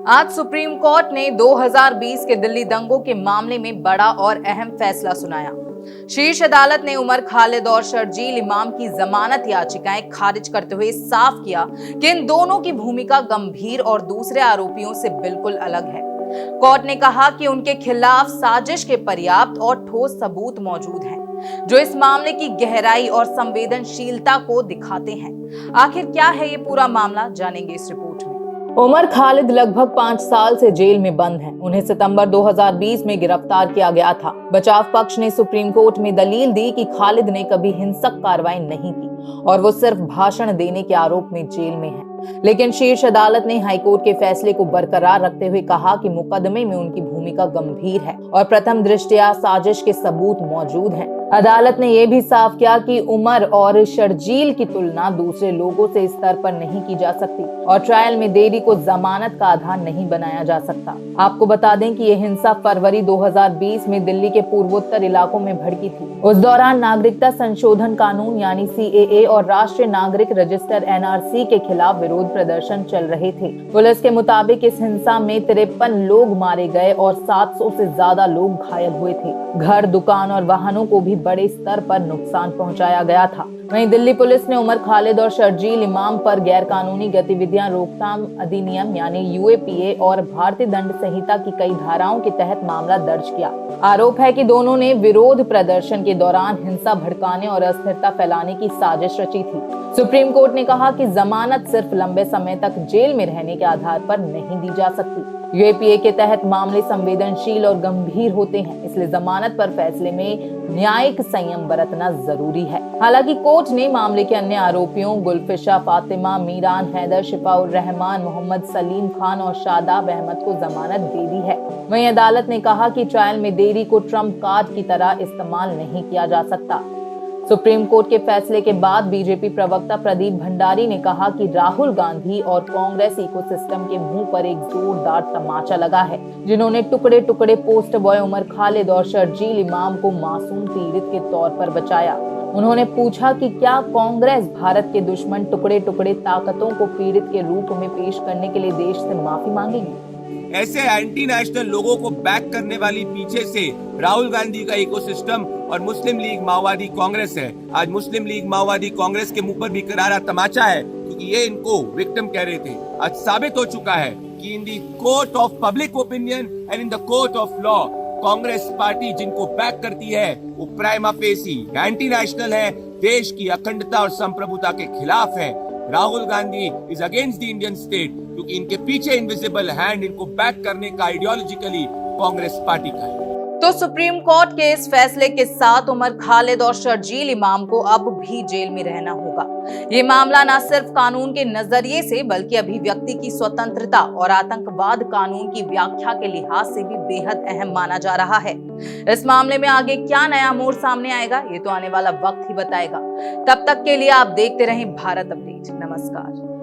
आज supreme court ने 2020 के दिल्ली दंगों के मामले में बड़ा और अहम फैसला सुनाया। शीर्ष अदालत ने उमर खालिद और शर्जील इमाम की जमानत याचिकाएं खारिज करते हुए साफ किया कि इन दोनों की भूमिका गंभीर और दूसरे आरोपियों से बिल्कुल अलग है। कोर्ट ने कहा कि उनके खिलाफ साजिश के पर्याप्त और ठोस सबूत मौजूद हैं, जो इस मामले की गहराई और संवेदनशीलता को दिखाते हैं। आखिर क्या है ये पूरा मामला, जानेंगे इस रिपोर्ट में। उमर खालिद लगभग 5 साल से जेल में बंद हैं। उन्हें सितंबर 2020 में गिरफ्तार किया गया था। बचाव पक्ष ने सुप्रीम कोर्ट में दलील दी कि खालिद ने कभी हिंसक कार्रवाई नहीं की और वो सिर्फ भाषण देने के आरोप में जेल में है। लेकिन शीर्ष अदालत ने हाईकोर्ट के फैसले को बरकरार रखते हुए कहा कि मुकदमे में उनकी भूमिका गंभीर है और प्रथम दृष्टया साजिश के सबूत मौजूद हैं। अदालत ने यह भी साफ किया कि उमर और शर्जील की तुलना दूसरे लोगों से इस स्तर पर नहीं की जा सकती और ट्रायल में देरी को जमानत का आधार नहीं बनाया जा सकता। आपको बता दें कि यह हिंसा फरवरी 2020 में दिल्ली के पूर्वोत्तर इलाकों में भड़की थी। उस दौरान नागरिकता संशोधन कानून यानी CAA और राष्ट्रीय नागरिक रजिस्टर NRC के खिलाफ विरोध प्रदर्शन चल रहे थे। पुलिस के मुताबिक इस हिंसा में 53 लोग मारे गए और 700 से ज्यादा लोग घायल हुए थे। घर, दुकान और वाहनों को भी बड़े स्तर पर नुकसान पहुंचाया गया था। वहीं दिल्ली पुलिस ने उमर खालिद और शर्जील इमाम पर गैर कानूनी गतिविधियां रोकथाम अधिनियम यानी UAPA और भारतीय दंड संहिता की कई धाराओं के तहत मामला दर्ज किया। आरोप है कि दोनों ने विरोध प्रदर्शन के दौरान हिंसा भड़काने और अस्थिरता फैलाने की साजिश रची थी। सुप्रीम कोर्ट ने कहा कि जमानत सिर्फ लंबे समय तक जेल में रहने के आधार पर नहीं दी जा सकती। UAPA के तहत मामले संवेदनशील और गंभीर होते हैं, इसलिए जमानत पर फैसले में न्यायिक संयम बरतना जरूरी है। हालांकि कोर्ट ने मामले के अन्य आरोपियों गुलफिशा फातिमा, मीरान हैदर, शिफाउर रहमान, मोहम्मद सलीम खान और शादाब अहमद को जमानत दे दी है। वहीं अदालत ने कहा कि ट्रायल में देरी को ट्रम्प कार्ड की तरह इस्तेमाल नहीं किया जा सकता। सुप्रीम कोर्ट के फैसले के बाद बीजेपी प्रवक्ता प्रदीप भंडारी ने कहा कि राहुल गांधी और कांग्रेस इकोसिस्टम के मुंह पर एक जोरदार तमाचा लगा है, जिन्होंने टुकड़े टुकड़े पोस्टर बॉय उमर खालिद और शर्जील इमाम को मासूम पीड़ित के तौर पर बचाया। उन्होंने पूछा कि क्या कांग्रेस भारत के दुश्मन टुकड़े टुकड़े ताकतों को पीड़ित के रूप में पेश करने के लिए देश से माफी मांगेगी। ऐसे एंटी नेशनल लोगों को बैक करने वाली पीछे से राहुल गांधी का इकोसिस्टम और मुस्लिम लीग माओवादी कांग्रेस है। आज मुस्लिम लीग माओवादी कांग्रेस के मुंह पर भी करारा तमाचा है, क्योंकि ये इनको विक्टिम कह रहे थे। आज साबित हो चुका है कि in the court of public opinion and in the court of law Congress party जिनको बैक करती है वो प्राइमा फेसी एंटी नेशनल है, देश की अखंडता और संप्रभुता के खिलाफ है। Rahul Gandhi is against the Indian state, क्योंकि इनके पीछे इनविजिबल हैंड इनको बैक करने का आइडियोलॉजिकली कांग्रेस पार्टी का है। तो सुप्रीम कोर्ट के इस फैसले के साथ उमर खालिद और शर्जील इमाम को अब भी जेल में रहना होगा। ये मामला न सिर्फ कानून के नजरिए से बल्कि अभिव्यक्ति की स्वतंत्रता और आतंकवाद कानून की व्याख्या के लिहाज से भी बेहद अहम माना जा रहा है। इस मामले में आगे क्या नया मोड़ सामने आएगा, ये तो आने वाला वक्त ही बताएगा। तब तक के लिए आप देखते रहें भारत अपडेट। नमस्कार।